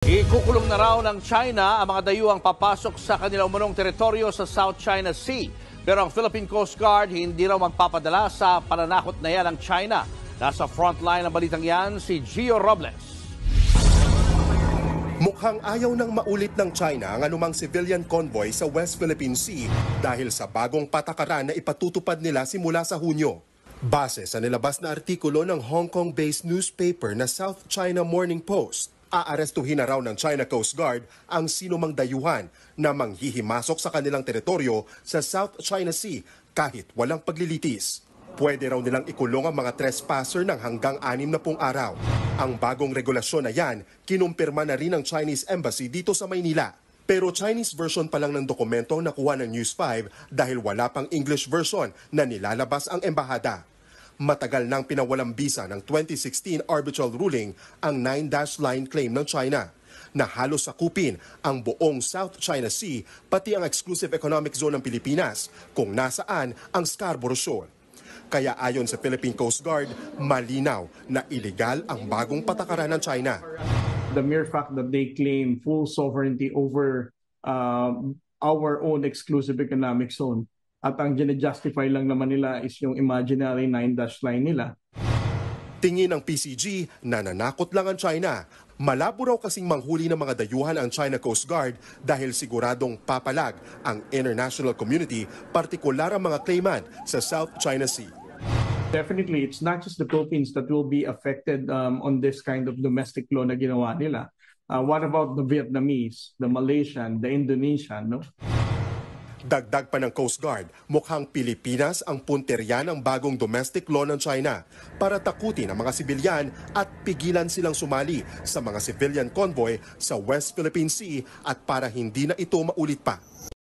Ikukulong na raw ng China ang mga dayuhang papasok sa kanilang umunong teritoryo sa South China Sea. Pero ang Philippine Coast Guard hindi raw magpapadala sa pananakot na yan ng China. Nasa frontline ng balitang yan si Gio Robles. Mukhang ayaw nang maulit ng China ang anumang civilian convoy sa West Philippine Sea dahil sa bagong patakaran na ipatutupad nila simula sa Hunyo. Base sa nilabas na artikulo ng Hong Kong-based newspaper na South China Morning Post, aarestuhin na raw ng China Coast Guard ang sinumang dayuhan na manghihimasok sa kanilang teritoryo sa South China Sea kahit walang paglilitis. Pwede raw nilang ikulong ang mga trespasser ng hanggang 60 araw. Ang bagong regulasyon na yan, kinumpirma na rin ng Chinese Embassy dito sa Maynila. Pero Chinese version pa lang ng dokumento ang nakuha ng News 5 dahil wala pang English version na nilalabas ang embahada. Matagal nang pinawalang bisa ng 2016 arbitral ruling ang 9-dash line claim ng China na halos sakupin ang buong South China Sea pati ang exclusive economic zone ng Pilipinas kung nasaan ang Scarborough Shoal. Kaya ayon sa Philippine Coast Guard, malinaw na illegal ang bagong patakaran ng China. The mere fact that they claim full sovereignty over our own exclusive economic zone at ang gine-justify lang naman nila is yung imaginary 9-dash line nila. Tingin ng PCG na nanakot lang ang China. Malabo raw kasing manghuli ng mga dayuhan ang China Coast Guard dahil siguradong papalag ang international community, partikular ang mga claimant sa South China Sea. Definitely, it's not just the Philippines that will be affected on this kind of domestic law na ginawa nila. What about the Vietnamese, the Malaysian, the Indonesian, no? Dagdag pa ng Coast Guard, mukhang Pilipinas ang punterya ng bagong domestic law ng China para takutin ang mga sibilyan at pigilan silang sumali sa mga civilian convoy sa West Philippine Sea at para hindi na ito maulit pa.